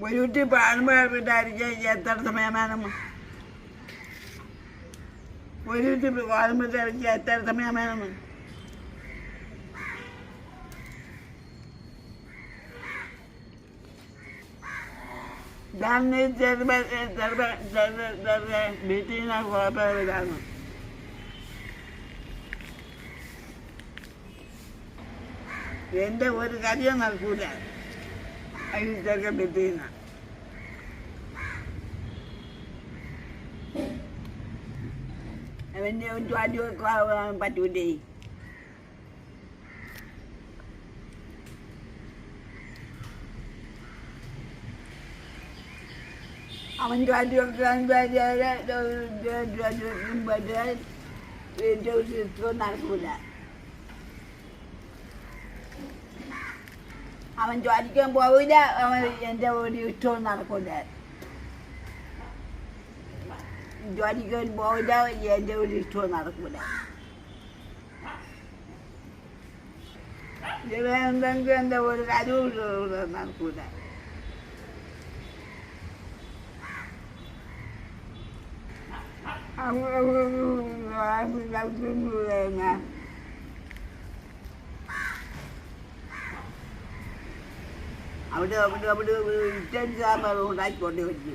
ഒരു കുട്ടി പാടുമ്പോഴായിരിക്കും എത്ര സമയം വേണം? ഒരു കുട്ടി പാടുമ്പോഴായിരിക്കും എത്ര സമയം വേണം? ഞാൻ വീട്ടിൽ നിന്ന് കുഴപ്പമില്ലാണ്. എൻ്റെ ഒരു കാര്യം നടക്കൂല അതിനൊക്കെ വീട്ടിൽ നിന്ന്. അവൻ്റെ ജോലി പറ്റൂലേ? അവൻ ജോലി വെക്കാൻ നടക്കൂല. അവൻ ജോലിക്കാൻ പോവില്ല. അവൻ എൻ്റെ ഒരു ഇഷ്ടവും നടക്കൂല. ജോലിക്കാൻ പോവില്ല. എൻ്റെ ഒരു ഇഷ്ടവും നടക്കൂല. എന്തെങ്കിലും എൻ്റെ ഒരു കാര്യവും നടക്കൂല. അവിടെ ഇഷ്ടം സാമ്പാർ ഉണ്ടാക്കിക്കൊണ്ട് വെച്ചു.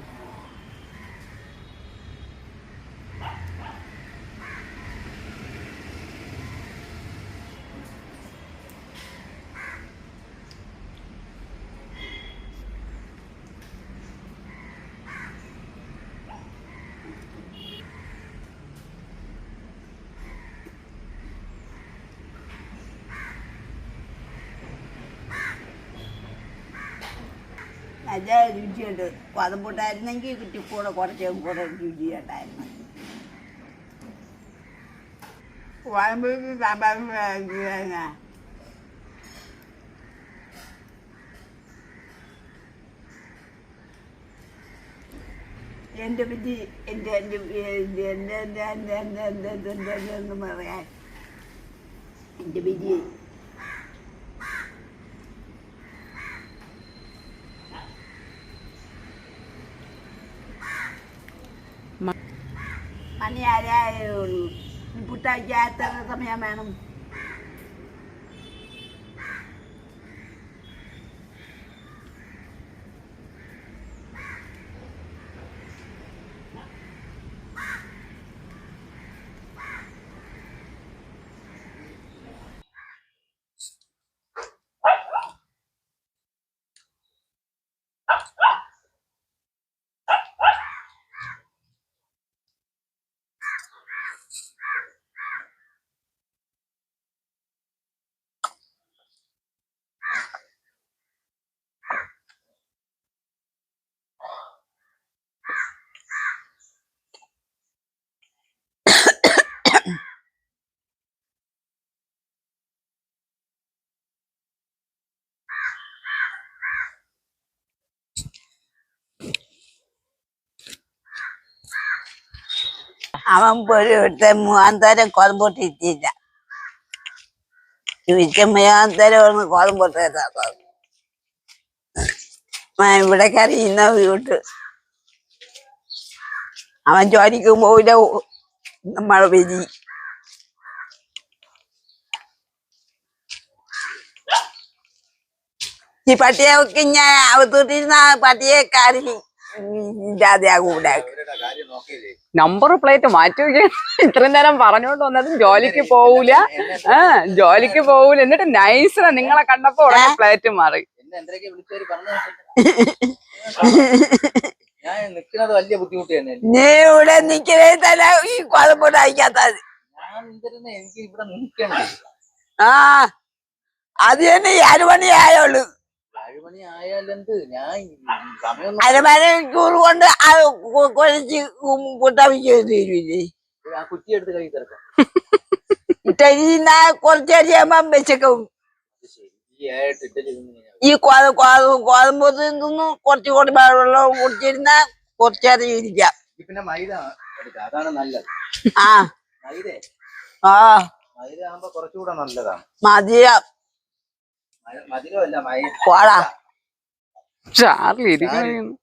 നല്ല രുചിയുണ്ട്. കൊതമ്പൂട്ടായിരുന്നെങ്കിൽ കുറ്റിക്കൂടെ കുറച്ചും കൂടെ രുചിയുണ്ടായിരുന്നു. കോതമ്പൂക്ക് സാമ്പാറും എൻ്റെ പറ്റി എന്തെന്ന് പറയാൻ എൻ്റെ പറ്റി മണി ആരായേ ഉള്ളൂ. പുട്ടാക്കിയാൽ എത്ര സമയം വേണം? അവൻ പോയിട്ട് മൂവാന്തരം കോതമ്പൂട്ടിട്ടില്ല. മൂവാന്തരം കോതമ്പൂട്ട ഇവിടെ കറിയുന്ന വീട്ട്. അവൻ ജോലിക്ക് പോവില്ല. നമ്മളെ വിധി. ഈ പട്ടിയൊക്കെ ഞാൻ അവതൂട്ടിരുന്ന പട്ടിയെ കാര്യം ഇല്ലാതെയാകൂടെ. നമ്പർ പ്ലേറ്റ് മാറ്റി വയ്ക്കാൻ ഇത്രയും നേരം പറഞ്ഞോണ്ട് വന്നതും ജോലിക്ക് പോവൂല. ജോലിക്ക് പോവൂല. എന്നിട്ട് നൈസാ നിങ്ങളെ കണ്ടപ്പോ ഉടനെ പ്ലേറ്റ് മാറി. വലിയ ബുദ്ധിമുട്ട് തന്നെ. നീ ഇവിടെ നിക്കണേ തന്നെ ഈ കോതമ്പൂട്ട് അയക്കാത്തത്. എനിക്ക് ഇവിടെ നിൽക്കണ്ടേ? ആ അത് തന്നെ 6 മണിയായുള്ളൂ. 7 മണി ആയാലെന്ത്? ഞാൻ അരമണിക്കൂർ കൊണ്ട് കുഴച്ച് കൂട്ടാൻ തരൂലേ? ആ കുറ്റി എടുത്ത് കൈ തിറക്കാം. കുറച്ചരിയാകുമ്പം വെച്ചേക്കും. ഈ കോതമ്പൂത്ത് നിന്ന് കുറച്ചുകൂടി വെള്ളം കുടിച്ചിരുന്ന കുറച്ചേരം ഇരിക്കാം. പിന്നെ മൈദ എടുക്കാം, അതാണ് നല്ലത്. ആ മൈദ മൈദ ആകുമ്പോ കുറച്ചുകൂടെ നല്ലതാണ്. മധുരം മധുരമല്ല പോടാ. ചാർലി ഇരിക്കുന്നു.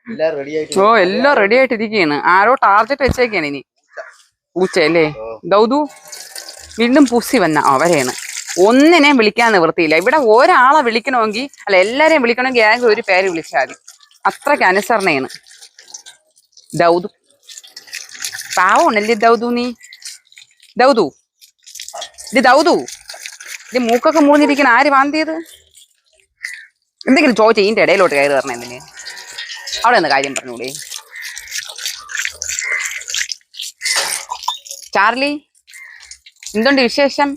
എല്ലാം റെഡി ആയിട്ട് ഓ എല്ലാം റെഡി ആയിട്ടിരിക്കുകയാണ്. ആരോ ടാർജറ്റ് വെച്ചേക്കാണ് ഇനി. പൂച്ചയല്ലേ ദൗതു വീണ്ടും പുസി വന്ന അവരെയാണ്. ഒന്നിനെയും വിളിക്കാൻ നിവൃത്തിയില്ല. ഇവിടെ ഒരാളെ വിളിക്കണമെങ്കിൽ അല്ല എല്ലാരെയും വിളിക്കണമെങ്കിൽ ഏതെങ്കിലും ഒരു പേര് വിളിച്ചാൽ മതി. അത്രയ്ക്ക് അനുസരണയാണ് ദൗതു. പാവണല്ലേ ദൗതു നീ. ദൗതു ഇത് ദൗതു ഇത് മൂക്കൊക്കെ മൂന്നിരിക്കണ ആര് വാന്തിയത്? എന്തെങ്കിലും ചോദിച്ച ഇതിന്റെ ഇടയിലോട്ട് കയറി തരണം. എന്തിന് അവിടെ നിന്ന് കാര്യം പറഞ്ഞൂടെ? ചാർലി എന്തുണ്ട് വിശേഷം?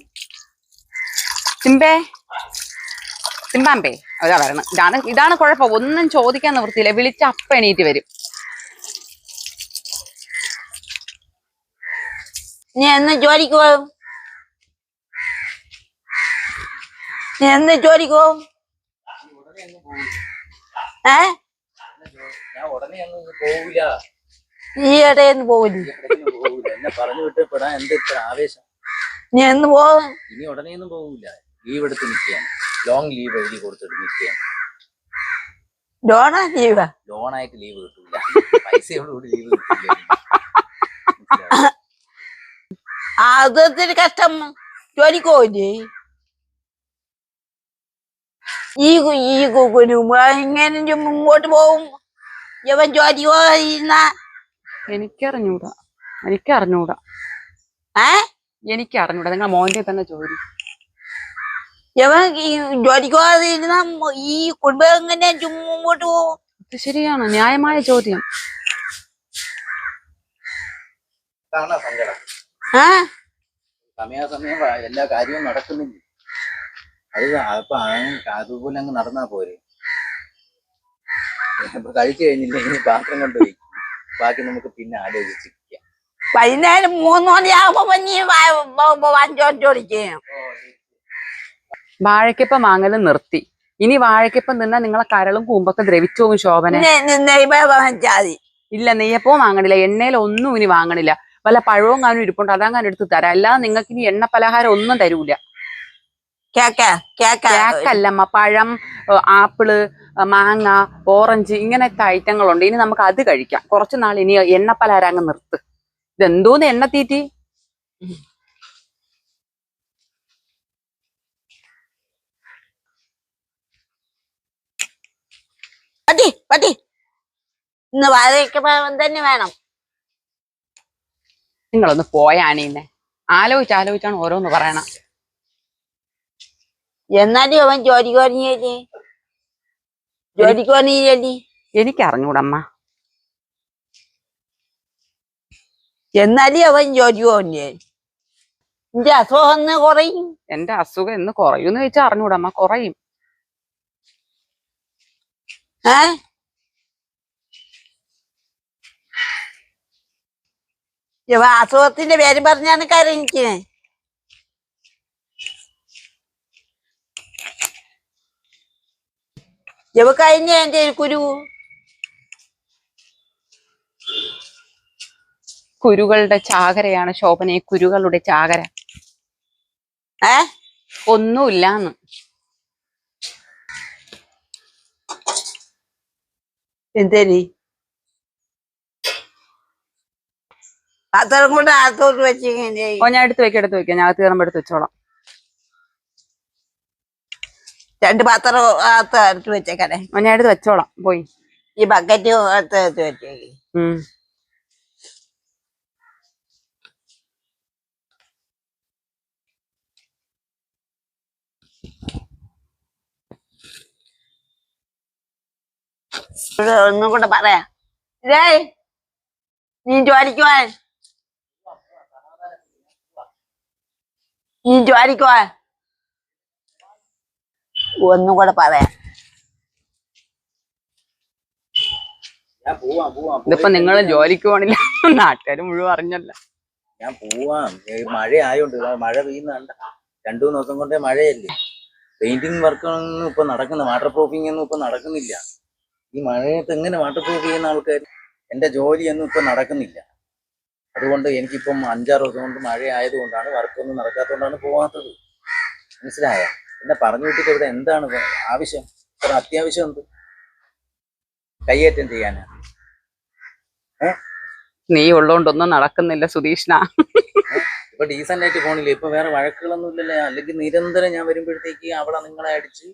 സിംബാമ്പേ അതാ വരണം. ഇതാണ് കുഴപ്പം. ഒന്നും ചോദിക്കാൻ നിവൃത്തിയില്ല. വിളിച്ച അപ്പ എണീറ്റ് വരും. നീ എന്ന് ജോലിക്ക് പോകും? നീ എന്ന് ജോലിക്ക് പോകും? ഞാൻ ഉടനെ ഒന്നും പോവില്ല. ഈ ഇടയെന്ന് പോകില്ല. എന്നെ പറഞ്ഞു വിട്ടപ്പെടാൻ എന്ത് ഇത്ര ആവേശം? നീ എന്ന് പോകും? ഇനി ഉടനെ ഒന്നും പോകില്ല. ലീവ് എടുത്ത് നിൽക്കുകയാണ്. ലോങ് ലീവ് എഴുതി കൊടുത്തിട്ട് നിൽക്കുകയാണ്. ലോണാ ലീവാ? ലോണായിട്ട് ലീവ് കിട്ടില്ല. പൈസയോടുകൂടി ലീവ് കിട്ടില്ല. അതൊത്തിരി കഷ്ടം. ജോലിക്ക് പോയില്ലേ? ഈ ഇങ്ങനെ മുമ്പോട്ട് പോവും. ഇവൻ ജോലി പോയിരുന്ന എനിക്കറിഞ്ഞൂടാ. നിങ്ങൾ മോന്റെ തന്നെ ജോലി. ഇവൻ ജോലിക്ക് പോകാതിരുന്ന ഈ കുടുംബം എങ്ങനെ മുമ്പോട്ട് പോവും? ഇത് ശരിയാണ്, ന്യായമായ ചോദ്യം. സങ്കടം. സമയാസമയം എല്ലാ കാര്യവും നടക്കുന്നില്ല. അപ്പൊ അതുപോലെ അങ്ങ് നടന്നാ പോരെ. ഇപ്പൊ കഴിച്ചു കഴിഞ്ഞില്ല, ഇനി പാത്രം കൊണ്ടുപോയി ബാക്കി നമുക്ക് പിന്നെ ആലോചിച്ചിരിക്കാം. വൈകുന്നേരം 3 മണിയാകുമ്പോ വഞ്ചോടിക്ക്. വാഴയ്ക്കപ്പം വാങ്ങലും നിർത്തി. ഇനി വാഴയ്ക്കപ്പം തിന്നാ നിങ്ങളെ കരളും കൂമ്പൊക്കെ ദ്രവിച്ചു പോകും ശോഭന. ഇല്ല, നെയ്യപ്പവും വാങ്ങണില്ല, എണ്ണയിലൊന്നും ഇനി വാങ്ങണില്ല. വല്ല പഴവും കാനും ഇരിപ്പുണ്ട്, അതങ്ങനെ എടുത്ത് തരാം. അല്ലാതെ നിങ്ങൾക്ക് ഇനി എണ്ണ പലഹാരം ഒന്നും തരൂല. കേക്കല്ലമ്മ, പഴം, ആപ്പിള്, മാങ്ങ, ഓറഞ്ച് ഇങ്ങനത്തെ ഐറ്റങ്ങളുണ്ട്. ഇനി നമുക്ക് അത് കഴിക്കാം. കുറച്ചു നാൾ ഇനി എണ്ണ പലഹാരം അങ്ങ് നിർത്ത്. ഇതെന്തോന്ന് എണ്ണ തീറ്റി. ഇന്ന് വാഴയ്ക്കപ്പം തന്നെ വേണം. നിങ്ങളൊന്ന് പോയാണീന്നെ. ആലോചിച്ചാണ് ഓരോന്ന് പറയണം. എന്നാലും അവൻ ജോലിക്ക് പറഞ്ഞില്ലേ? ജോലിക്ക് പറഞ്ഞില്ലേ? എനിക്കറിഞ്ഞൂടമ്മ. എന്നാലും അവൻ ജോലിക്ക് പറഞ്ഞേ. എന്റെ അസുഖം ഒന്ന് കുറയും. എന്റെ അസുഖം എന്ന് കുറയൂന്ന് ചോദിച്ചാൽ അറിഞ്ഞൂടമ്മ. കുറയും. അസുഖത്തിന്റെ പേര് പറഞ്ഞാണ് കരഞ്ഞിരിക്കണേ. കഴിഞ്ഞ എന്റെ കുരുകളുടെ ചാകരയാണ് ശോഭനെ, കുരുകളുടെ ചാകര. ഒന്നുമില്ലാന്ന്. എന്തേനി പാത്രം കൊണ്ട് അകത്തോട്ട് വെച്ച് ഞാൻ എടുത്ത് വെക്കാം. ഞാൻ തീർമ്പോ എടുത്ത് വെച്ചോളാം. 2 പാത്രം എടുത്ത് വെച്ചേക്കണേ. ഞാൻ എടുത്ത് വെച്ചോളാം. പോയി ഈ ബക്കറ്റ് എടുത്ത് വെച്ചേക്ക്. ഒന്നും കൂടെ പറയാ. നീ ജോലിക്ക് ഒന്നും കൂടെ പറയാ. ഇതിപ്പോ നിങ്ങള് ജോലിക്ക് പോണില്ല, നാട്ടുകാർ മുഴുവൻ അറിഞ്ഞല്ല. ഞാൻ പോവാം. മഴ ആയോണ്ട് മഴ പെയ്യുന്നുണ്ട്. 2-3 ദിവസം കൊണ്ടേ മഴയല്ലേ. പെയിന്റിങ് വർക്കൊന്നും ഇപ്പൊ നടക്കുന്ന, വാട്ടർ പ്രൂഫിംഗ് ഒന്നും ഇപ്പൊ നടക്കുന്നില്ല. ഈ മഴയത്ത് എങ്ങനെ വാട്ടർ പ്രൂഫ് ചെയ്യുന്ന ആൾക്കാർ? എന്റെ ജോലിയൊന്നും ഇപ്പൊ നടക്കുന്നില്ല. അതുകൊണ്ട് എനിക്കിപ്പം 5-6 ദിവസം കൊണ്ട് മഴ ആയതുകൊണ്ടാണ്, വർക്കൊന്നും നടക്കാത്തതുകൊണ്ടാണ് പോവാത്തത്. മനസ്സിലായ? എന്നെ പറഞ്ഞു വിട്ടിട്ട് ഇവിടെ എന്താണ് ആവശ്യം? ഇത്ര അത്യാവശ്യം എന്ത്? കയ്യേറ്റം ചെയ്യാനാ? നീ ഉള്ളോണ്ടൊന്നും നടക്കുന്നില്ല സുധീഷ്ണ. ഇപ്പൊ ഡീസന്റ് ആയിട്ട് പോണില്ലേ? ഇപ്പൊ വേറെ വഴക്കുകളൊന്നും ഇല്ലല്ലേ? അല്ലെങ്കിൽ നിരന്തരം ഞാൻ വരുമ്പോഴത്തേക്ക് അവളെ നിങ്ങളെ അടിച്ച്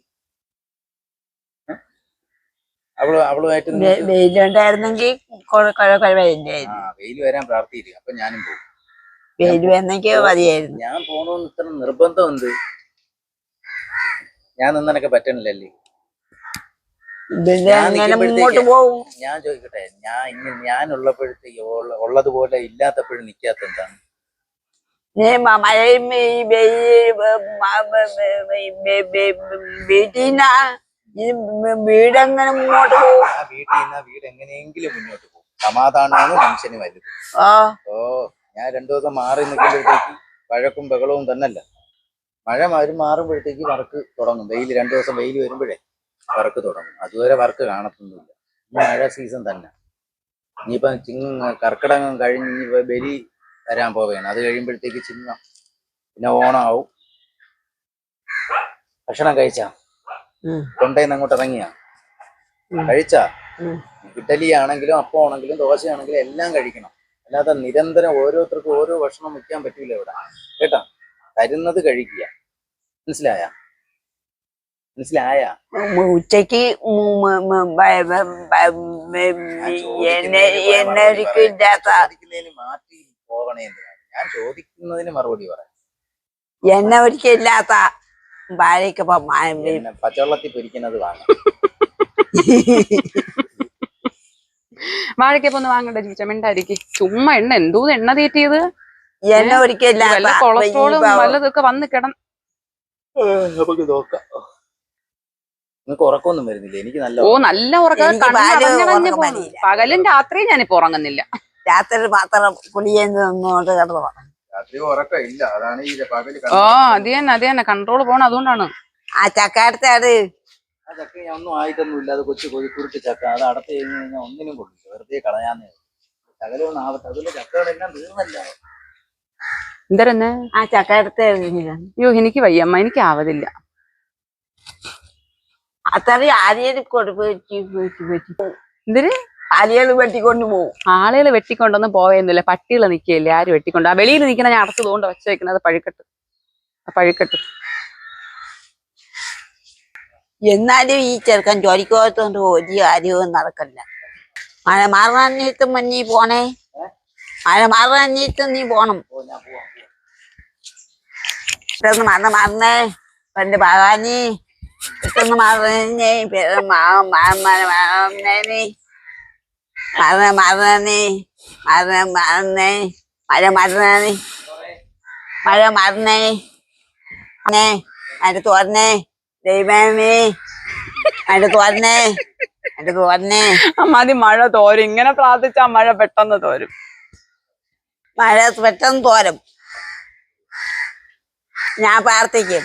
അവളുമായിട്ട് വെയിലുണ്ടായിരുന്നെങ്കിൽ വെയിൽ വരാൻ പ്രാർത്ഥിയില്ല. അപ്പൊ ഞാനും പോകും. വെയിൽ വന്നെങ്കിൽ മതിയായിരുന്നു. ഞാൻ പോണോന്ന് ഇത്ര നിർബന്ധം എന്ത്? ഞാൻ നിന്നനൊക്കെ പറ്റണില്ലല്ലേ? മുന്നോട്ട് പോകും. ഞാൻ ചോദിക്കട്ടെ, ഞാൻ ഉള്ളപ്പോഴത്തേക്ക് ഉള്ളതുപോലെ ഇല്ലാത്തപ്പോഴും നിക്കാത്ത എന്താണ്? മഴയും വീടെങ്ങനെ മുന്നോട്ട് പോകും. ആ വീട് എങ്ങനെയെങ്കിലും മുന്നോട്ട് പോകും. സമാധാനമാണ് മനുഷ്യന് വലുത്. ഓ ഞാൻ 2 ദിവസം മാറി നിൽക്കുമ്പോഴത്തേക്ക് വഴക്കും ബഹളവും തന്നല്ല. മഴ മാറുമ്പോഴത്തേക്ക് വർക്ക് തുടങ്ങും. 2 ദിവസം വെയിൽ വരുമ്പോഴേ വർക്ക് തുടങ്ങും. അതുവരെ വർക്ക് കാണത്തൊന്നുമില്ല. മഴ സീസൺ തന്നെ. ഇനിയിപ്പൊ കർക്കിടകം കഴിഞ്ഞ് ബലി വരാൻ പോവുകയാണ്. അത് കഴിയുമ്പോഴത്തേക്ക് ചിങ്ങം, പിന്നെ ഓണാവും. ഭക്ഷണം കഴിച്ചാ? തൊണ്ടയിന്ന് അങ്ങോട്ട് ഇറങ്ങിയാ? കഴിച്ചാ? ഇഡലി ആണെങ്കിലും അപ്പം ആണെങ്കിലും ദോശയാണെങ്കിലും എല്ലാം കഴിക്കണം. അല്ലാതെ നിരന്തരം ഓരോരുത്തർക്കും ഓരോ ഭക്ഷണം വയ്ക്കാൻ പറ്റൂല ഇവിടെ, കേട്ടാ? തരുന്നത് കഴിക്കുക. മനസ്സിലായ? ഉച്ചക്ക് മാറ്റി പോകണേ എന്തിനാണ്? ഞാൻ ചോദിക്കുന്നതിന് മറുപടി പറയാം. എണ്ണ ഒരിക്കലില്ലാത്ത ഭാര്യക്ക് പച്ചവെള്ളത്തിൽ പൊരിക്കുന്നത് വാങ്ങാം. വാഴക്കപ്പം ഒന്ന് വാങ്ങണ്ട ചോദിച്ചാ മിണ്ടായിരിക്കും. ചുമ്മാ എന്തോ എണ്ണ തീറ്റിയത്. എണ്ണ ഒരിക്കലില്ല. കൊളസ്ട്രോളും വല്ലതൊക്കെ വന്ന് നമുക്ക് നോക്കാം. നിങ്ങൾക്ക് ഉറക്കമൊന്നും വരുന്നില്ല? എനിക്ക് നല്ല ഉറക്കം. പകലും രാത്രിയും ഞാനിപ്പോ ഉറങ്ങുന്നില്ല. രാത്രി മാത്രം കുളിയെന്നോട്ട് കിടന്നു. രാത്രി ഉറക്കം ഇല്ല. അതാണ് ഈ പകല്. അത് തന്നെ കൺട്രോൾ പോണം. അതുകൊണ്ടാണ്. ആ ചക്കാടത്താണ്. ആ ചക്ക ഞാൻ ഒന്നും ആയിട്ടൊന്നുമില്ല. അത് കൊച്ചു കുരുട്ട് ചക്ക. അത് അടത്ത് കഴിഞ്ഞ് കഴിഞ്ഞാൽ ഒന്നിനും കൊള്ളില്ല. വെറുതെ കളയാന്നേ. ശകലമൊന്നും ആവട്ടെ. അതുപോലെ ചക്കകളെല്ലാം തീർന്നല്ല. എന്തരന്നെ ആ ചക്കാടത്തെ? അയ്യോ എനിക്ക് വയ്യമ്മ, എനിക്ക് ആവതില്ല. അത്രയും ആരെയും എന്തിന് ആലുകൾ വെട്ടിക്കൊണ്ട് പോകും. ആളുകൾ വെട്ടിക്കൊണ്ടൊന്നും പോയൊന്നുമില്ല. പട്ടികൾ നിൽക്കുകയില്ലേ, ആര് വെട്ടിക്കൊണ്ട്? ആ വെളിയിൽ നിൽക്കുന്ന ഞാൻ അടത്ത് തോണ്ട് വെച്ച് വെക്കുന്നത്. പഴുക്കട്ട്. എന്നാലും ഈ ചെറുക്കൻ ജോലിക്കോത്തോണ്ട് ഒരു കാര്യവും നടക്കില്ല. മഴ മാറാനീട്ടും നീ പോണേ. മഴ മാറാനീട്ടും നീ പോണം. ഇതൊന്ന് മറന്നേ പണ്ട് പാകാനി. ഇതൊന്ന് മറന്നേ അടുത്ത് പറഞ്ഞേ. ദൈവമേ അടുത്ത് പറഞ്ഞേ. മതി, മഴ തോരും. ഇങ്ങനെ പ്രാർത്ഥിച്ചാ മഴ പെട്ടെന്ന് തോരും. മഴ പെട്ടെന്ന് തോരും. ഞാൻ പ്രാർത്ഥിക്കും.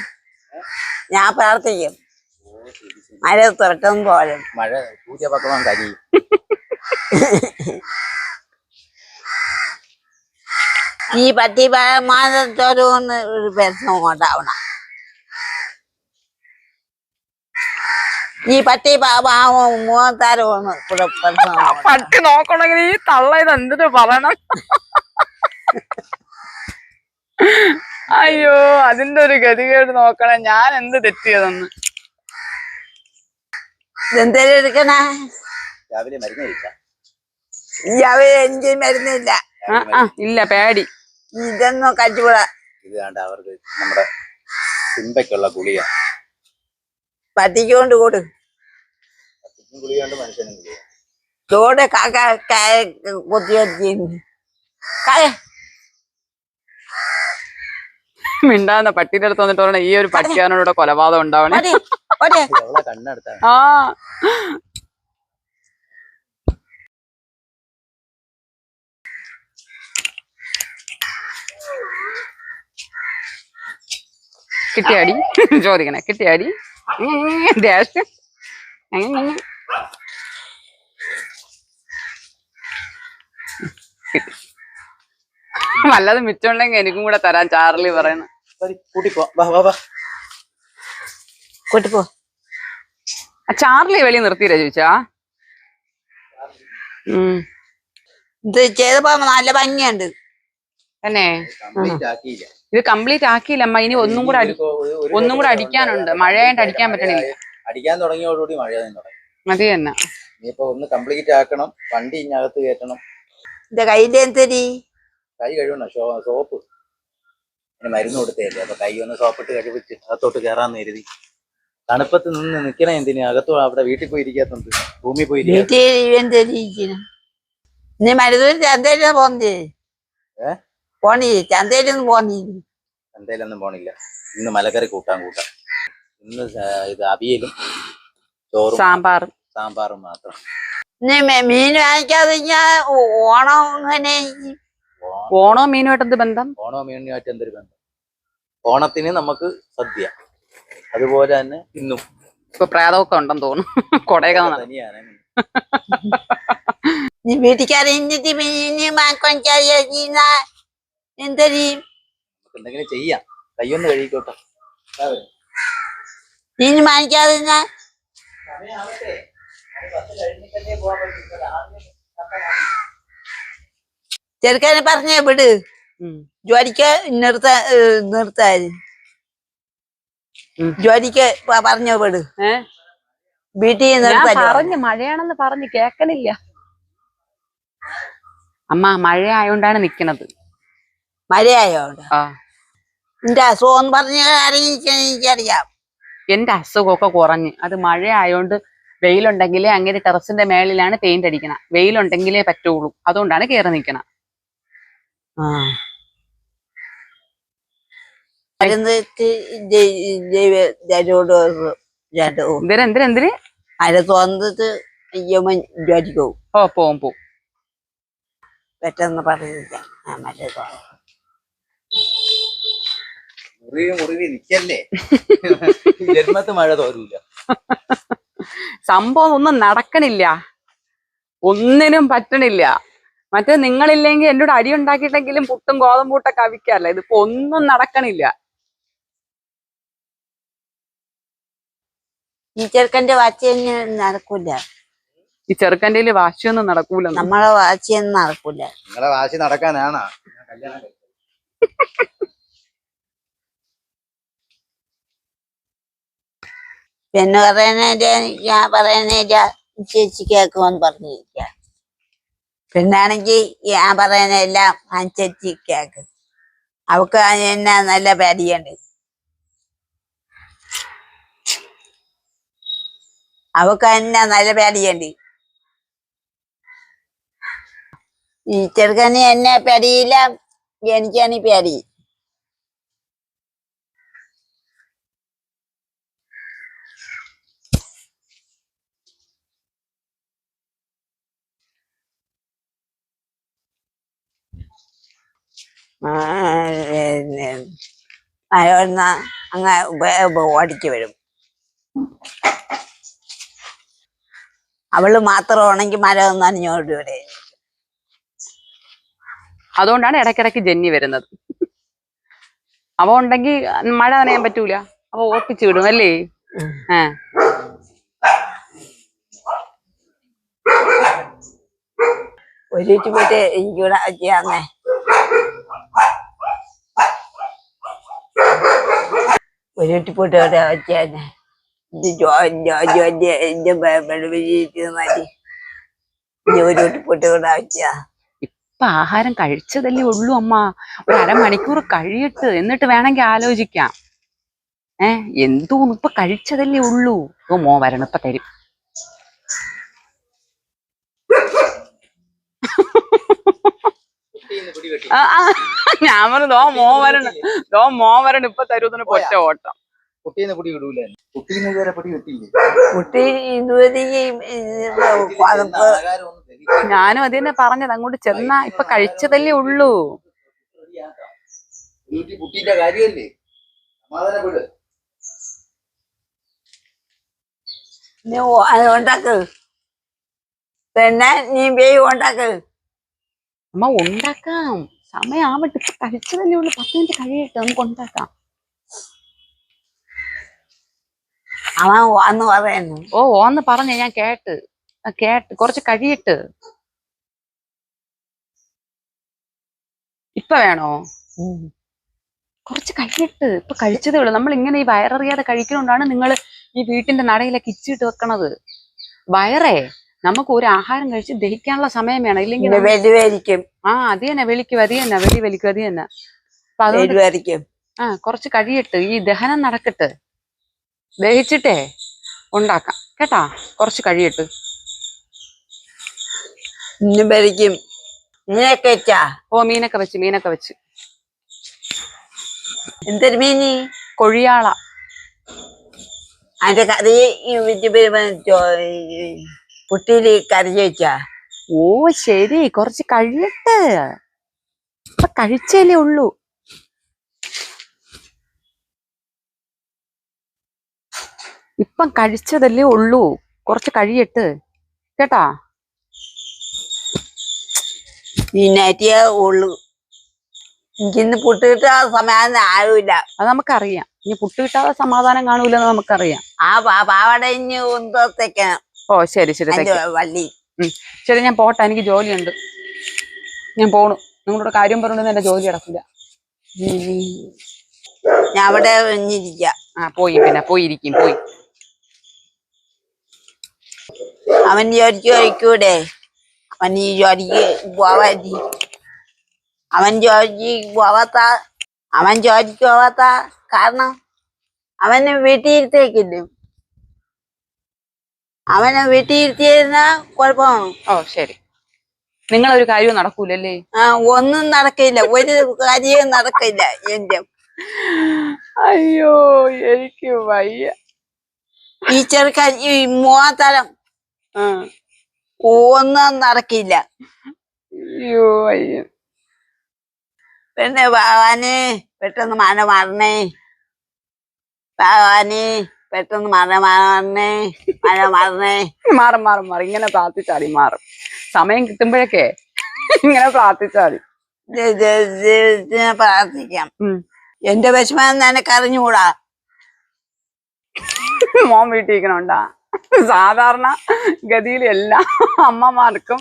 മഴ പെട്ടെന്ന് തോരും. മഴ സൂര്യപക്വം കരിയും. ഈ പട്ടി മാസത്തോരൊന്ന് ഒരു പ്രശ്നം ഉണ്ടാവണം. ഈ പട്ടി മൂന്നാരൊന്ന് പട്ടി നോക്കണമെങ്കിൽ ഈ തള്ള ഇത് എന്തിനു പറയണം? അയ്യോ, അതിന്റെ ഒരു ഗതികേട് നോക്കണം. ഞാൻ എന്ത് തെറ്റിയതെന്ന്. എന്തേലും എടുക്കണ? രാവിലെ മരുന്ന് കഴിച്ചാ? എനിക്ക് മരുന്നില്ല. ഇല്ല, പേടി. ഇതൊന്നും കഴിച്ചുകൂടാ. ഇത് കണ്ട അവർക്ക് നമ്മുടെ സിംബയ്ക്കുള്ള ഗുളിക. പട്ടിക്ക് കൊണ്ട് കൂട്. ഗുളിക മനുഷ്യനും ഗുളിക. ചോട് കുത്തി മിണ്ടാന്ന പട്ടിയുടെ അടുത്ത് വന്നിട്ട് പറഞ്ഞ ഈ ഒരു പട്ടിയാനോടെ കൊലപാതകം ഉണ്ടാവണേ. കണ്ണെടുത്താണ്. ആ കിട്ടിയാടി ചോദിക്കണേ. കിട്ടിയാടി ദേശം വല്ലതും മിച്ചമുണ്ടെങ്കിൽ എനിക്കും കൂടെ തരാൻ ചാർലി പറയുന്നു. കൂട്ടിപ്പോ. ചാർലി വെളി നിർത്തിയില്ല ചോദിച്ചാ? ഇത് ചെയ്തപ്പോ നല്ല ഭംഗിയുണ്ട്. തന്നെ കംപ്ലീറ്റ് ആക്കിയില്ല. ഇത് കംപ്ലീറ്റ് ആക്കിയില്ല അമ്മ. ഇനി ഒന്നും കൂടെ അടിക്കാനുണ്ട്. മഴയായിട്ട് അടിക്കാൻ പറ്റണില്ല. അടിക്കാൻ തുടങ്ങിയോടുകൂടി മഴ തുടങ്ങി. അത് തന്നെ. ഇനിയിപ്പോ ഒന്ന് കംപ്ലീറ്റ് ആക്കണം. വണ്ടി ഇഞ്ഞകത്ത് കയറ്റണം. എന്റെ കയ്യില് എന്തരി കൈ കഴുകണം. സോപ്പ് മരുന്ന് കൊടുത്തേല്ലേ. അപ്പൊ കൈ ഒന്ന് സോപ്പിട്ട് കഴിവിച്ച് അകത്തോട്ട് കയറാന്ന് കരുതി. തണുപ്പത്ത് നിന്ന് നിക്കണേ എന്തിനു? അകത്തോ അവിടെ വീട്ടിൽ പോയി ഇരിക്കാത്തത്, ഭൂമി പോയി നീ മരുന്നൂര് ചന്തയിലൊന്നും പോന്നേ? പോണി ചന്തയിലൊന്നും പോന്നില്ല. ചന്തയിലൊന്നും പോണില്ല. ഇന്ന് മലക്കറി കൂട്ടാൻ. ഇന്ന് ഇത് അവിയലും ചോറും സാമ്പാറും മാത്രം. നീ മീൻ വാങ്ങിക്കാതെ ഓണം ഇങ്ങനെ? ഓണോ മീനുമായിട്ട് എന്ത് ബന്ധം? ഓണോ മീനുമായിട്ട് എന്തൊരു ബന്ധം? ഓണത്തിന് നമുക്ക് സദ്യ, അതുപോലെ തന്നെ ഇന്നും ഇപ്പൊ പ്രേതമൊക്കെ ഉണ്ടെന്ന് തോന്നുന്നു. കൊടയൊക്കെ തനിയാണ്. നീ വീട്ടിക്കറിഞ്ഞിട്ട് മീന് വാങ്ങിക്കൊണ്ട എന്തരി? എന്തെങ്കിലും ചെയ്യാം. കയ്യൊന്ന് കഴിക്കോട്ടെ. മീന് വാങ്ങിക്കാതെ ചെറുക്കനെ പറഞ്ഞേ വിട്. ജോലിക്ക് നിർത്താൻ ജോലിക്ക് പറഞ്ഞോ വിട്. വീട്ടിൽ പറഞ്ഞു മഴയാണെന്ന് പറഞ്ഞു കേക്കണില്ല അമ്മ. മഴ ആയോണ്ടാണ് നിക്കണത്. മഴയായോണ്ട് എന്റെ അസുഖം പറഞ്ഞ എനിക്കറിയാം. എന്റെ അസുഖമൊക്കെ കുറഞ്ഞ്. അത് മഴ ആയോണ്ട് വെയിലുണ്ടെങ്കിലേ അങ്ങനെ ടെറസിന്റെ മേളിലാണ് പെയിന്റ് അടിക്കണ. വെയിലുണ്ടെങ്കിലേ പറ്റുള്ളൂ. അതുകൊണ്ടാണ് കയറി നിക്കണ. എന്തിന് അത് തോന്നിട്ട് ജോലിക്ക് പോകും. പോവും പെട്ടെന്ന് പറഞ്ഞില്ല. മുറിവ് നിക്കല്ലേ. ജന്മത്ത് മഴ തോരൂല. സംഭവം ഒന്നും നടക്കണില്ല. ഒന്നിനും പറ്റണില്ല. മറ്റേ നിങ്ങളില്ലെങ്കിൽ എന്നോട് അടി ഉണ്ടാക്കിയിട്ടെങ്കിലും പുട്ടും ഗോതമ്പൂട്ടൊക്കെ അവിക്കല്ല. ഇതിപ്പോ ഒന്നും നടക്കണില്ല. ഈ ചെറുക്കന്റെ വാശിയൊന്നും നടക്കൂല. ഈ ചെറുക്കൻ്റെ വാശിയൊന്നും നടക്കൂല. നമ്മളെ വാശിയൊന്നും നടക്കൂല. നിങ്ങളെ വാശി നടക്കാനാണ് പിന്നെ ഞാൻ പറയുന്നില്ല ചേച്ചി കേക്കുമെന്ന് പറഞ്ഞിരിക്ക. പെണ്ണാണെങ്കി ഞാൻ പറയുന്നതെല്ലാം ചേച്ചി കേക്ക്. അവക്ക് എന്നെ നല്ല പേടിയുണ്ട്. അവക്ക് എന്നെ നല്ല പേടിയുണ്ട്. ഈ ചെറുക്കന് എന്നെ പേടിയില്ല, എനിക്കാണ് പേടി. അയോന്ന അങ്ങ് ഓടിച്ചു വരും. അവള് മാത്രമാണെങ്കിൽ മഴ നനഞ്ഞോണ്ട് ഇവിടെ. അതുകൊണ്ടാണ് ഇടയ്ക്കിടയ്ക്ക് ജന്നി വരുന്നത്. അവ ഉണ്ടെങ്കിൽ മഴ നനയാൻ പറ്റൂല. അവ ഓപ്പിച്ചു വിടും അല്ലേ? ഒരു പോയിട്ട് എനിക്കൂടെ ചെയ്യാന്നേ. ഒരു പോയിട്ട് ഇവിടെ വെച്ചാന്നെ. ഇപ്പൊ ആഹാരം കഴിച്ചതല്ലേ ഉള്ളൂ അമ്മ. ഒരു അരമണിക്കൂർ കഴിയിട്ട് എന്നിട്ട് വേണമെങ്കിൽ ആലോചിക്കാം. എന്തോന്ന് ഇപ്പൊ കഴിച്ചതല്ലേ ഉള്ളൂ. മോ വരണം, ഇപ്പൊ തരും. ഞാൻ പറഞ്ഞു മോ വരണം ഇപ്പൊ തരൂന്ന് പൊറ്റ ഓട്ടം. കുട്ടീനെ പൊടി വിടൂലേ? കുട്ടീനെ ഇതുവരെ പൊടി കിട്ടിയില്ലേ? കുട്ടി ഇതുവരെ ഞാനും അത് തന്നെ പറഞ്ഞത്. അങ്ങോട്ട് ചെന്നാ ഇപ്പൊ കഴിച്ചതല്ലേ ഉള്ളൂ. കുട്ടീന്റെ കാര്യല്ലേ? സമാധാനപ്പെട്. ഉണ്ടാക്ക്. പിന്നെ നീ വേഗം ഉണ്ടാക്ക്. അമ്മ ഉണ്ടാക്കാം. സമയാവട്ടെ. ഇപ്പൊ കഴിച്ചതല്ലേ ഉള്ളൂ. 10 മിനിറ്റ് കഴിയട്ടെ, നമുക്ക് ഉണ്ടാക്കാം. അവൻ ഓന്ന് പറയുന്നു. ഓന്ന് പറഞ്ഞ ഞാൻ കേട്ട് കുറച്ച് കഴിയിട്ട്. ഇപ്പൊ വേണോ? കുറച്ച് കഴിയിട്ട്. ഇപ്പൊ കഴിച്ചതേ ഉള്ളൂ. നമ്മൾ ഇങ്ങനെ ഈ വയററിയാതെ കഴിക്കുന്നോണ്ടാണ് നിങ്ങൾ ഈ വീട്ടിന്റെ നടയിലൊക്കെ ഇച്ചിട്ട് വെക്കണത്. വയറേ നമുക്ക് ഒരു ആഹാരം കഴിച്ച് ദഹിക്കാനുള്ള സമയം വേണം. ഇല്ലെങ്കിൽ അത് തന്നെ വെളിക്കും, അത് തന്നെ വലിക്കും, അത് തന്നെ. അപ്പൊ അതുകൊണ്ട് കുറച്ച് കഴിയിട്ട്, ഈ ദഹനം നടക്കട്ട്, ദഹിച്ചിട്ടേ ഉണ്ടാക്കാം കേട്ടാ. കുറച്ച് കഴിയിട്ട്. ഓ മീനൊക്കെ വെച്ച്. എന്തൊരു മീന്? കൊഴിയാള. അതിന്റെ കറി കുട്ടിയില് കറി ചോദിച്ചാ? ഓ ശരി, കുറച്ച് കഴിയട്ടെ. ഇപ്പൊ കഴിച്ചല്ലേ ഉള്ളൂ. ഇപ്പം കഴിച്ചതല്ലേ ഉള്ളൂ, കുറച്ച് കഴിയട്ട് കേട്ടാ. പിന്നേറ്റിയ ഉള്ളു. എനിക്കിന്ന് പുട്ട് കിട്ടാൻ സമാധാനം ആവില്ല. അത് നമുക്കറിയാം. ഇനി പുട്ട് കിട്ടാതെ സമാധാനം കാണൂലെന്ന് നമുക്കറിയാം. ആ പാവാട ഇനി ഒന്നത്തേക്കണം. ഓ ശരി വള്ളി. ശരി, ഞാൻ പോട്ടെ, എനിക്ക് ജോലിയുണ്ട്. ഞാൻ പോണു. നിങ്ങളോട് കാര്യം പറഞ്ഞോണ്ട് എന്റെ ജോലി നടക്കില്ല. ഞാൻ അവിടെ ഇരിക്കാം. പോയിരിക്കും. അവൻ ജോലിക്ക് കഴിക്കൂടെ? അവൻ ഈ ജോലിക്ക് പോവാതി. അവൻ ജോലിക്ക് പോവാത്ത കാരണം അവനെ വീട്ടിലിരുത്തേക്കില്ലേ? അവനെ വീട്ടിലിരുത്തിയിരുന്ന കുഴപ്പമാണ്. ഓ ശരി, നിങ്ങളൊരു കാര്യവും നടക്കൂലല്ലേ? ഒന്നും നടക്കില്ല, ഒരു കാര്യവും നടക്കില്ല എന്റെ. അയ്യോ എനിക്ക് വയ്യ. ഈ ചെറുക്കാൻ ഈ മൂവാത്തരം ഒന്നും നടക്കില്ല. അയ്യോ വയ്യ. പിന്നെ ഭഗവാന് പെട്ടെന്ന് മഴ മാറണേ. ഭഗവാന് പെട്ടെന്ന് മഴ മാറണേ. മാറും. ഇങ്ങനെ പ്രാർത്ഥിച്ചാടി മാറും. സമയം കിട്ടുമ്പോഴൊക്കെ ഇങ്ങനെ പ്രാർത്ഥിച്ചാടി. പ്രാർത്ഥിക്കാം. എന്റെ വിഷമം നിനക്ക് അറിഞ്ഞുകൂടാ. മോൻ വീട്ടിൽ ഇരിക്കണോണ്ടാ? സാധാരണ ഗതിയിൽ എല്ലാ അമ്മമാർക്കും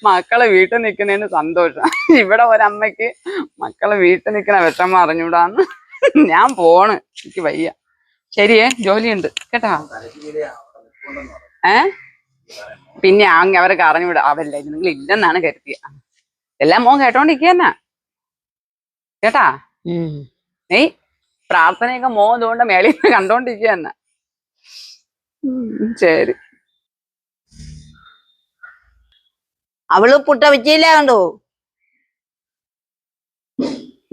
മക്കളെ വീട്ടിൽ നിൽക്കുന്നതിന് സന്തോഷം. ഇവിടെ ഒരമ്മയ്ക്ക് മക്കളെ വീട്ടിൽ നിൽക്കണ വിഷമം അറിഞ്ഞൂടാന്ന്. ഞാൻ പോണ്, എനിക്ക് വയ്യ. ശരിയേ, ജോലിയുണ്ട് കേട്ടാ. പിന്നെ അവർക്ക് അറിഞ്ഞൂടാ. അവല്ല, നിങ്ങൾ ഇല്ലെന്നാണ് കരുതിയ. എല്ലാം മോൻ കേട്ടോണ്ടിരിക്കുന്ന കേട്ടാ. പ്രാർത്ഥനയൊക്കെ മോൻ ഇതുകൊണ്ട് മേളിൽ കണ്ടോണ്ടിരിക്കുന്ന. ശരി. അവള് പുട്ട വെച്ചില്ല കണ്ടോ?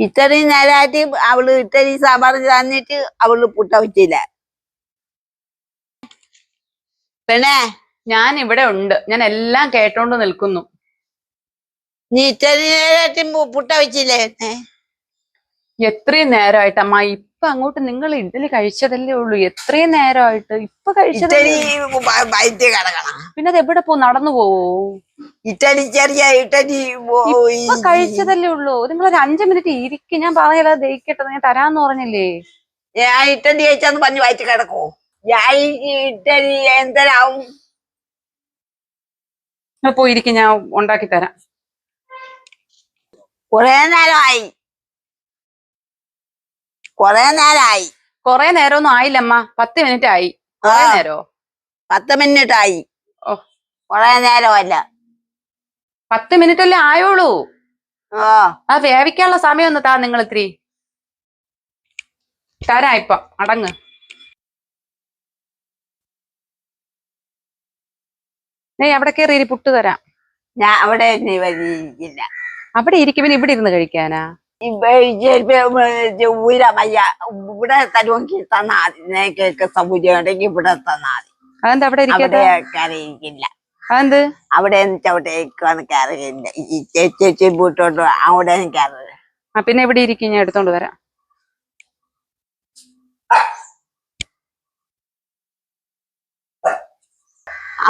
ഇത്രയും നേരമായിട്ട് അവള് ഇത്രയും സാമ്പാർ തന്നിട്ട് അവള് പുട്ട വെച്ചില്ല. പിന്നെ ഞാൻ ഇവിടെ ഉണ്ട്, ഞാൻ എല്ലാം കേട്ടോണ്ട് നിൽക്കുന്നു. നീ ഇത്രയും നേരമായിട്ട് പുട്ട വെച്ചില്ലേ? എത്രയും നേരമായിട്ട് അമ്മ? ഇപ്പൊ അങ്ങോട്ട് നിങ്ങൾ ഇഡ്ഡലി കഴിച്ചതല്ലേ ഉള്ളൂ. എത്രയും നേരമായിട്ട്? ഇപ്പൊ കഴിച്ചതല്ലേ. പിന്നെ അത് എവിടെ നടന്നു പോവോ? ഇഡ്ഡലി ഇപ്പൊ കഴിച്ചതല്ലേ ഉള്ളൂ. നിങ്ങൾ ഒരു 5 മിനിറ്റ് ഇരിക്കും. ഞാൻ പറഞ്ഞല്ലോ ദഹിക്കട്ടെ, ഞാൻ തരാന്ന് പറഞ്ഞില്ലേ. ഞാൻ ഇഡ്ഡലി കഴിച്ചാന്ന് പറഞ്ഞു വായിച്ച് കിടക്കോ? ഞാൻ ഇഡ്ഡലി എന്തരാവും? പോയിരിക്കും, ഞാൻ ഉണ്ടാക്കി തരാം. കൊറേ നേരമായി. കൊറേ നേരമൊന്നും ആയില്ലമ്മ, 10 മിനിറ്റ് ആയി. കൊറേ നേരോ? 10 മിനിറ്റ് ആയി. ഓ കൊറേ നേരമല്ല, 10 മിനിറ്റ് അല്ലേ ആയോളൂ. ആ വേവിക്കാനുള്ള സമയം ഒന്ന് താ. നിങ്ങൾ ഇത്തിരി തരാ. ഇപ്പം അടങ്ങ്. അവിടെ കയറി പുട്ട് തരാം. ഞാൻ അവിടെ ഇരിക്കില്ല. അവിടെ ഇരിക്കും. ഇവിടെ ഇരുന്ന് കഴിക്കാനാ? ഊരമയ്യ. ഇവിടെ തരുമെങ്കിൽ തന്നാ മതി. സൗകര്യം ഉണ്ടെങ്കിൽ ഇവിടെ തന്നാ മതി. അതെന്താ അവിടെ കയറിയിരിക്കില്ല? അതെന്ത്? അവിടെ ചവിട്ടേക്കാണ് കയറിയില്ല. ഈ ചേച്ചി ബൂട്ടോട്ട് അവിടെ കയറില്ല. പിന്നെ എവിടെ ഇരിക്കും, ഞാൻ എടുത്തോണ്ട് വരാം.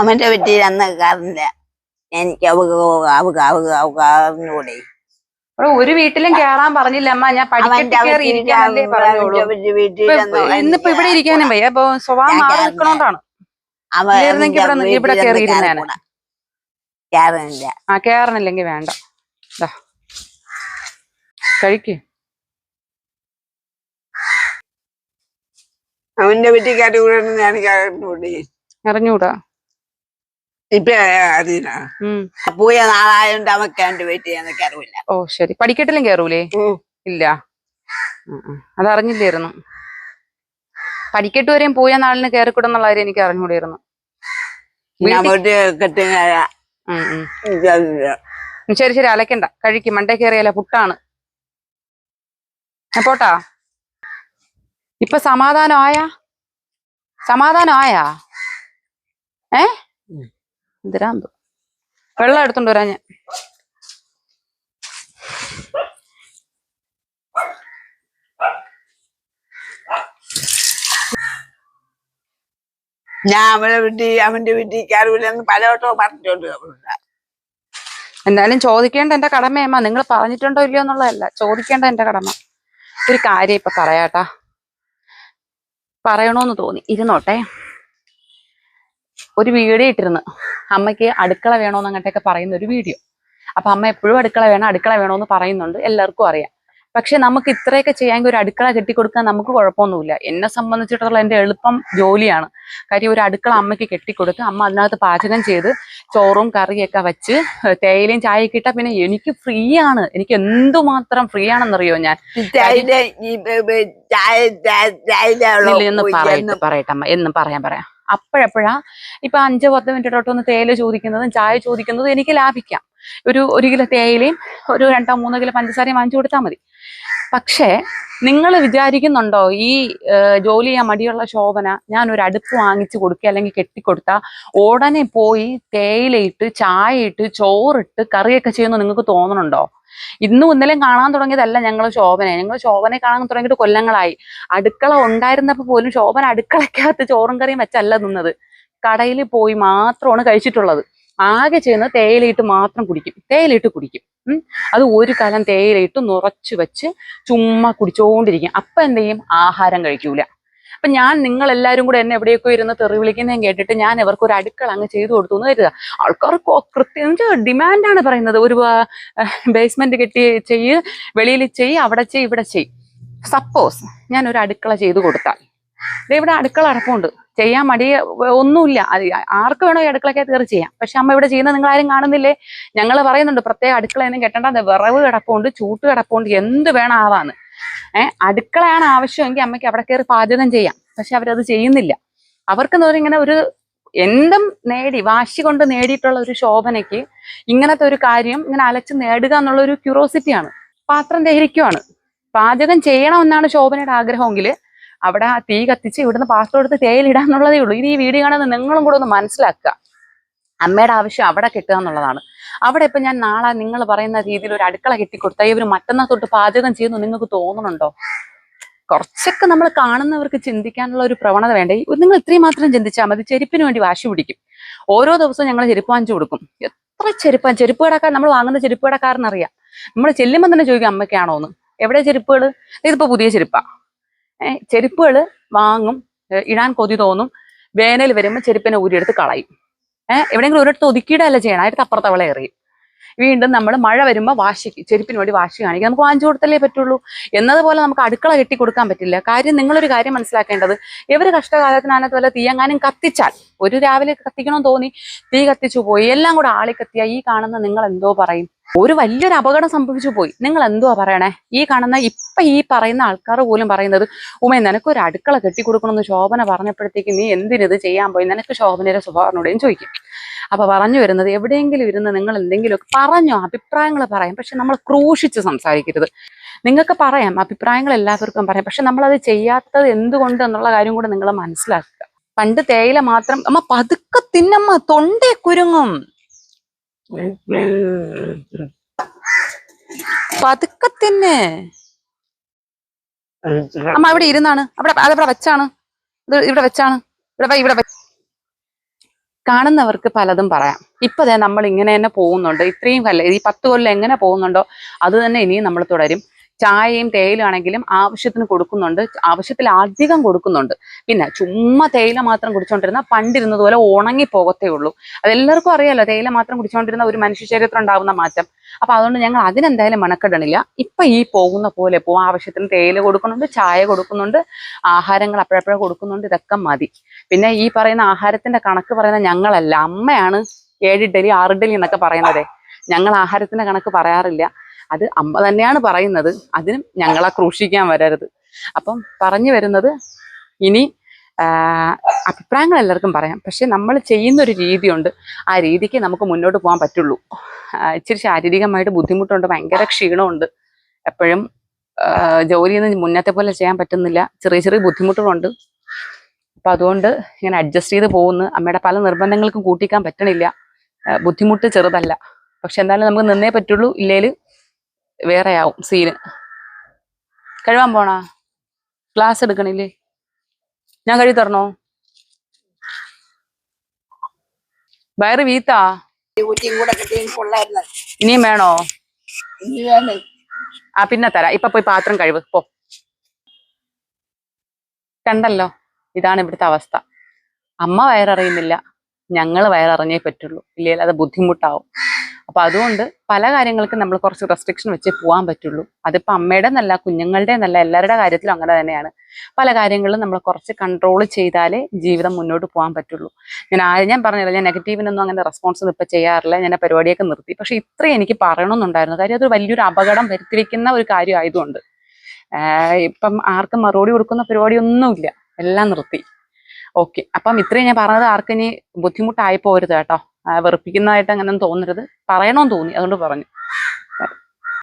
അവന്റെ വീട്ടിൽ അന്ന് കയറില്ല. എനിക്ക് അവകാറിനൂടെ ഒരു വീട്ടിലും കേറാൻ പറഞ്ഞില്ല അമ്മ. ഞാൻ പഠിക്കട്ടെ കയറി ഇരിക്കാനല്ലേ പറഞ്ഞോളൂ. ഇന്നിപ്പോ ഇവിടെ ഇരിക്കാനും വയ്യ. അപ്പൊ സ്വഭാവം മാറി നിൽക്കണോണ്ടാണ്. ഇവിടെ കയറി ഇരുന്നേനെ. കേറണില്ലെങ്കിൽ വേണ്ട. കഴിക്ക്. അവന്റെ വീട്ടിൽ കയറി കൂടെ ഞാൻ കയറിക്കൂടി. അറിഞ്ഞൂടാ. ഇപ്പൊ അറിയില്ല. പോയ നാളായോണ്ട് അവക്ക് അവന്റെ വീട്ടിൽ ഞാൻ കയറില്ല. ഓ ശരി. പഠിക്കട്ടിലും കേറൂലേ? ഇല്ല. അതറിഞ്ഞില്ലായിരുന്നു. പഠിക്കട്ട് വരെയും പോയ നാളിന് കയറിക്കൂടെന്നുള്ള കാര്യം എനിക്ക് അറിഞ്ഞൂടായിരുന്നു. ശരി ശരി, അലക്കണ്ട, കഴിക്കും. മണ്ടേ കയറിയല്ല, പുട്ടാണ്. പോട്ടാ. ഇപ്പൊ സമാധാനമായാ? എന്തിനാന്തോ വെള്ളം എടുത്തോണ്ട് വരാ ഞാൻ അവന്റെ വീട്ടിൽ കയറൂലെന്ന് പലവട്ടോ പറഞ്ഞിട്ടുണ്ട്. എന്തായാലും ചോദിക്കേണ്ട എന്റെ കടമയമ്മ. നിങ്ങൾ പറഞ്ഞിട്ടുണ്ടോ ഇല്ലയോ എന്നുള്ളതല്ല, ചോദിക്കേണ്ട എന്റെ കടമ. ഒരു കാര്യം ഇപ്പൊ പറയാട്ടാ, പറയണോന്ന് തോന്നി, ഇരുന്നോട്ടെ. ഒരു വീഡിയോ ഇട്ടിരുന്നു, അമ്മയ്ക്ക് അടുക്കള വേണോന്ന് അങ്ങോട്ടൊക്കെ പറയുന്ന ഒരു വീഡിയോ. അപ്പൊ അമ്മ എപ്പോഴും അടുക്കള വേണോന്ന് പറയുന്നുണ്ട്, എല്ലാവർക്കും അറിയാം. പക്ഷെ നമുക്ക് ഇത്രയൊക്കെ ചെയ്യാമെങ്കിൽ ഒരു അടുക്കള കെട്ടിക്കൊടുക്കാൻ നമുക്ക് കുഴപ്പമൊന്നുമില്ല. എന്നെ സംബന്ധിച്ചിടത്തോളം എന്റെ എളുപ്പം ജോലിയാണ്. കാര്യം ഒരു അടുക്കള അമ്മയ്ക്ക് കെട്ടിക്കൊടുത്ത് അമ്മ അതിനകത്ത് പാചകം ചെയ്ത് ചോറും കറിയൊക്കെ വെച്ച് തേയിലയും ചായയൊക്കെ ഇട്ടാ പിന്നെ എനിക്ക് ഫ്രീ ആണ്. എനിക്ക് എന്തുമാത്രം ഫ്രീ ആണെന്നറിയോ ഞാൻ. പറയട്ടെ അമ്മ, എന്നും പറയാം. അപ്പോഴെപ്പോഴാ ഇപ്പൊ 5-10 മിനിറ്റോട്ടൊന്ന് തേയില ചോദിക്കുന്നതും ചായ ചോദിക്കുന്നതും എനിക്ക് ലാഭിക്കാം. ഒരു കിലോ തേയിലയും ഒരു 2-3 കിലോ പഞ്ചസാരയും വാങ്ങിച്ചു കൊടുത്താൽ മതി. പക്ഷേ നിങ്ങൾ വിചാരിക്കുന്നുണ്ടോ ഈ ജോലി ചെയ്യാൻ മടിയുള്ള ശോഭന ഞാൻ ഒരു അടുപ്പ് വാങ്ങിച്ചു കൊടുക്കുക അല്ലെങ്കിൽ കെട്ടിക്കൊടുത്താ ഉടനെ പോയി തേയിലയിട്ട് ചായയിട്ട് ചോറിട്ട് കറിയൊക്കെ ചെയ്യുന്നു നിങ്ങൾക്ക് തോന്നണുണ്ടോ? ഇന്നും ഇന്നലെയും കാണാൻ തുടങ്ങിയതല്ല ഞങ്ങൾ ശോഭനെ കാണാൻ തുടങ്ങിയിട്ട് കൊല്ലങ്ങളായി. അടുക്കള ഉണ്ടായിരുന്നപ്പോ പോലും ശോഭന അടുക്കളക്കകത്ത് ചോറും കറിയും വെച്ചല്ല നിന്നത്, കടയിൽ പോയി മാത്രമാണ് കഴിച്ചിട്ടുള്ളത്. ആകെ ചെയ്യുന്നത് തേയിലയിട്ട് മാത്രം കുടിക്കും. അത് ഒരു കലം തേയിലയിട്ട് നുറച്ചു വെച്ച് ചുമ്മാ കുടിച്ചോണ്ടിരിക്കും. അപ്പൊ എന്ത് ചെയ്യും? ആഹാരം കഴിക്കൂല. അപ്പൊ ഞാൻ നിങ്ങൾ എല്ലാവരും കൂടെ എന്നെ എവിടെയൊക്കെ ഇരുന്ന് തെറി വിളിക്കുന്നതും കേട്ടിട്ട് ഞാൻ ഇവർക്ക് ഒരു അടുക്കള അങ്ങ് ചെയ്തു കൊടുത്തു എന്ന് കരുതുക. ആൾക്കാർ കൃത്യം ഡിമാൻഡാണ് പറയുന്നത്. ഒരു ബേസ്മെന്റ് കെട്ടി ചെയ്യ്, വെളിയിൽ ചെയ്യ്, അവിടെ ചെയ്യ്, ഇവിടെ ചെയ്യ്. സപ്പോസ് ഞാൻ ഒരു അടുക്കള ചെയ്തു കൊടുത്താൽ, ഇവിടെ അടുക്കള അടപ്പമുണ്ട്, ചെയ്യാൻ മടിയ ഒന്നുമില്ല, ആർക്ക് വേണോ ഈ അടുക്കളക്കകത്ത് കയറി ചെയ്യാം. പക്ഷെ അമ്മ ഇവിടെ ചെയ്യുന്നത് നിങ്ങൾ ആരും കാണുന്നില്ലേ? ഞങ്ങൾ പറയുന്നുണ്ട് പ്രത്യേക അടുക്കളയൊന്നും കെട്ടണ്ട, വിറവ് കിടപ്പുണ്ട്, ചൂട്ട് കിടപ്പുണ്ട്, എന്ത് വേണം ആവാന്ന്. അടുക്കളയാണ് ആവശ്യമെങ്കിൽ അമ്മയ്ക്ക് അവിടെ കയറി പാചകം ചെയ്യാം. പക്ഷെ അവരത് ചെയ്യുന്നില്ല. അവർക്കെന്ന് പറഞ്ഞാൽ ഇങ്ങനെ ഒരു എന്തും വാശി കൊണ്ട് നേടിയിട്ടുള്ള ഒരു ശോഭനയ്ക്ക് ഇങ്ങനത്തെ ഒരു കാര്യം ഇങ്ങനെ അലച്ച് നേടുക എന്നുള്ള ഒരു ക്യൂറോസിറ്റിയാണ്. പാത്രം ദഹിക്കുവാണ്. പാചകം ചെയ്യണമെന്നാണ് ശോഭനയുടെ ആഗ്രഹമെങ്കിൽ അവിടെ തീ കത്തിച്ച് ഇവിടുന്ന് പാത്രം എടുത്ത് തേയിലിടാന്നുള്ളതേ ഉള്ളൂ. ഇത് ഈ വീഡിയോ കാണുന്ന നിങ്ങളും കൂടെ ഒന്ന് മനസ്സിലാക്കുക. അമ്മയുടെ ആവശ്യം അവിടെ കെട്ടുക എന്നുള്ളതാണ്. അവിടെ ഇപ്പൊ ഞാൻ നാളെ നിങ്ങൾ പറയുന്ന രീതിയിൽ ഒരു അടുക്കള കെട്ടിക്കൊടുത്താൽ ഇവർ മറ്റന്നാൾ തൊട്ട് പാചകം ചെയ്യുന്നു നിങ്ങൾക്ക് തോന്നുന്നുണ്ടോ? കുറച്ചൊക്കെ നമ്മൾ കാണുന്നവർക്ക് ചിന്തിക്കാനുള്ള ഒരു പ്രവണത വേണ്ടേ? നിങ്ങൾ ഇത്രയും മാത്രം ചിന്തിച്ചാൽ മതി. ചെരുപ്പിന് വേണ്ടി വാശി പിടിക്കും. ഓരോ ദിവസവും ഞങ്ങൾ ചെരുപ്പ് വാങ്ങിച്ചു കൊടുക്കും. എത്ര ചെരുപ്പ് കടക്കാർ, നമ്മൾ വാങ്ങുന്ന ചെരുപ്പ് കടക്കാരനറിയാം. നമ്മൾ ചെല്ലുമ്പോൾ തന്നെ ചോദിക്കും അമ്മയ്ക്കാണോ എന്ന്. എവിടെ ചെരുപ്പുകൾ? ഇതിപ്പോ പുതിയ ചെരുപ്പാ. ചെരുപ്പുകൾ വാങ്ങും, ഇടാൻ കൊതി തോന്നും. വേനൽ വരുമ്പോൾ ചെരുപ്പിനെ ഊരിയെടുത്ത് കളയും. എവിടെയെങ്കിലും ഒരിടത്ത് ഒതുക്കിയിടല്ല ചെയ്യണം, അതിന് അപ്പുറത്ത് അവളെ എറിയും. വീണ്ടും നമ്മൾ മഴ വരുമ്പോൾ ചെരുപ്പിന് വേണ്ടി വാശി കാണിക്കുക. നമുക്ക് വാങ്ങിച്ചു കൊടുത്തല്ലേ പറ്റുള്ളൂ. എന്നതുപോലെ നമുക്ക് അടുക്കള കെട്ടി കൊടുക്കാൻ പറ്റില്ല. കാര്യം നിങ്ങളൊരു കാര്യം മനസ്സിലാക്കേണ്ടത്, ഇവര് കഷ്ടകാലത്തിനകത്ത് വല്ല തീയങ്ങാനും കത്തിച്ചാൽ, ഒരു രാവിലെ കത്തിക്കണമെന്ന് തോന്നി തീ കത്തിച്ചു പോയി, എല്ലാം കൂടെ ആളി കത്തിയ ഈ കാണുന്ന നിങ്ങൾ എന്തോ പറയും? ഒരു വലിയൊരു അപകടം സംഭവിച്ചു പോയി, നിങ്ങൾ എന്തുവാ പറയണേ? ഈ കാണുന്ന ഈ പറയുന്ന ആൾക്കാർ പോലും പറയുന്നത്, ഉമേ നിനക്ക് ഒരു അടുക്കള കെട്ടിക്കൊടുക്കണമെന്ന് ശോഭന പറഞ്ഞപ്പോഴത്തേക്ക് നീ എന്തിനത് ചെയ്യാൻ പോയി? നിനക്ക് ശോഭനയുടെ സ്വഭാവനോടെയും ചോദിക്കും. അപ്പൊ പറഞ്ഞു വരുന്നത്, എവിടെയെങ്കിലും ഇരുന്ന് നിങ്ങൾ എന്തെങ്കിലുമൊക്കെ പറഞ്ഞോ, അഭിപ്രായങ്ങൾ പറയാം, പക്ഷെ നമ്മൾ ക്രൂശിച്ച് സംസാരിക്കരുത്. നിങ്ങൾക്ക് പറയാം, അഭിപ്രായങ്ങൾ എല്ലാവർക്കും പറയാം, പക്ഷെ നമ്മളത് ചെയ്യാത്തത് എന്തുകൊണ്ട് എന്നുള്ള കാര്യം കൂടെ നിങ്ങൾ മനസ്സിലാക്കുക. പണ്ട് തേയില മാത്രം അമ്മ പതുക്കെ തിന്നമ്മ, തൊണ്ടേ കുരുങ്ങും, പതുക്കെ തിന്ന് അമ്മ. ഇവിടെ ഇരുന്നാണ്, അതവിടെ വെച്ചാണ്, ഇവിടെ വെച്ചാണ്, ഇവിടെ കാണുന്നവർക്ക് പലതും പറയാം. ഇപ്പൊ നമ്മൾ ഇങ്ങനെ തന്നെ പോകുന്നുണ്ട്. ഇത്രയും ഈ 10 കൊല്ലം എങ്ങനെ പോകുന്നുണ്ടോ അത് തന്നെ ഇനിയും നമ്മൾ തുടരും. ചായയും തേയിലും ആണെങ്കിലും ആവശ്യത്തിന് കൊടുക്കുന്നുണ്ട്, ആവശ്യത്തിലധികം കൊടുക്കുന്നുണ്ട്. പിന്നെ ചുമ്മാ തേയില മാത്രം കുടിച്ചോണ്ടിരുന്ന പണ്ടിരുന്നത് പോലെ ഉണങ്ങി പോകത്തേ ഉള്ളൂ. അതെല്ലാവർക്കും അറിയാലോ, തേയില മാത്രം കുടിച്ചോണ്ടിരുന്ന ഒരു മനുഷ്യ ശരീരത്തിൽ ഉണ്ടാവുന്ന മാറ്റം. അപ്പൊ അതുകൊണ്ട് ഞങ്ങൾ അതിനെന്തായാലും മെനക്കെടണില്ല. ഇപ്പൊ ഈ പോകുന്ന പോലെ പോകും. ആവശ്യത്തിന് തേയില കൊടുക്കുന്നുണ്ട്, ചായ കൊടുക്കുന്നുണ്ട്, ആഹാരങ്ങൾ അപ്പോഴപ്പോഴും കൊടുക്കുന്നുണ്ട്. ഇതൊക്കെ മതി. പിന്നെ ഈ പറയുന്ന ആഹാരത്തിന്റെ കണക്ക് പറയുന്ന ഞങ്ങളല്ല, അമ്മയാണ് 7 ഇഡ്ഡലി 6 ഇഡ്ഡലി എന്നൊക്കെ പറയുന്നതേ. ഞങ്ങൾ ആഹാരത്തിന്റെ കണക്ക് പറയാറില്ല, അത് അമ്മ തന്നെയാണ് പറയുന്നത്. അതിനും ഞങ്ങളെ ക്രൂശിക്കാൻ വരരുത്. അപ്പം പറഞ്ഞു വരുന്നത്, ഇനി അഭിപ്രായങ്ങൾ എല്ലാവർക്കും പറയാം, പക്ഷെ നമ്മൾ ചെയ്യുന്ന ഒരു രീതിയുണ്ട്, ആ രീതിക്ക് നമുക്ക് മുന്നോട്ട് പോകാൻ പറ്റുള്ളൂ. ഇച്ചിരി ശാരീരികമായിട്ട് ബുദ്ധിമുട്ടുണ്ട്, ഭയങ്കര ക്ഷീണമുണ്ട്, എപ്പോഴും ജോലിയൊന്നും മുന്നത്തെ പോലെ ചെയ്യാൻ പറ്റുന്നില്ല, ചെറിയ ചെറിയ ബുദ്ധിമുട്ടുകളുണ്ട്. അപ്പൊ അതുകൊണ്ട് ഇങ്ങനെ അഡ്ജസ്റ്റ് ചെയ്ത് പോകുന്നു. അമ്മയുടെ പല നിർബന്ധങ്ങൾക്കും കൂട്ടിക്കാൻ പറ്റണില്ല. ബുദ്ധിമുട്ട് ചെറുതല്ല, പക്ഷെ എന്തായാലും നമുക്ക് നിന്നേ പറ്റുള്ളൂ, ഇല്ലേല് വേറെ ആവും സീന്. കഴുവാൻ പോണാ? ക്ലാസ് എടുക്കണില്ലേ? ഞാൻ കഴുകി തരണോ? വയറ് വീത്താ? ഇനിയും വേണോ? ആ പിന്നെ തരാം. ഇപ്പൊ പോയി പാത്രം കഴിവ് പോ. കണ്ടല്ലോ, ഇതാണ് ഇവിടുത്തെ അവസ്ഥ. അമ്മ വയററിയുന്നില്ല, ഞങ്ങൾ വയററിഞ്ഞേ പറ്റുള്ളൂ, ഇല്ലെങ്കിൽ അത് ബുദ്ധിമുട്ടാവും. അപ്പൊ അതുകൊണ്ട് പല കാര്യങ്ങൾക്കും നമ്മൾ കുറച്ച് റെസ്ട്രിക്ഷൻ വെച്ചേ പോകാൻ പറ്റുള്ളൂ. അതിപ്പോ അമ്മയുടെ എന്നല്ല, കുഞ്ഞുങ്ങളുടെ എന്നല്ല, എല്ലാവരുടെ കാര്യത്തിലും അങ്ങനെ തന്നെയാണ്. പല കാര്യങ്ങളിലും നമ്മൾ കുറച്ച് കൺട്രോൾ ചെയ്താലേ ജീവിതം മുന്നോട്ട് പോകാൻ പറ്റുള്ളൂ. ഞാൻ പറഞ്ഞില്ല, ഞാൻ നെഗറ്റീവിനൊന്നും അങ്ങനെ റെസ്പോൺസ് ഒന്നും ഇപ്പൊ ചെയ്യാറില്ല. ഞാൻ പരിപാടിയൊക്കെ നിർത്തി. പക്ഷെ ഇത്രയും എനിക്ക് പറയണമെന്നുണ്ടായിരുന്നു. കാര്യം അത് വലിയൊരു അപകടം വരുത്തിവെക്കുന്ന ഒരു കാര്യം ആയതുകൊണ്ട് ഇപ്പം ആർക്കും മറുപടി കൊടുക്കുന്ന പരിപാടിയൊന്നുമില്ല, എല്ലാം നിർത്തി. ഓക്കെ, അപ്പം ഇത്രയും ഞാൻ പറഞ്ഞത് ആർക്കിനി ബുദ്ധിമുട്ടായി പോരുത് കേട്ടോ. വെറുപ്പിക്കുന്നതായിട്ട് അങ്ങനെ തോന്നരുത്. പറയണമെന്ന് തോന്നി, അതുകൊണ്ട് പറഞ്ഞു.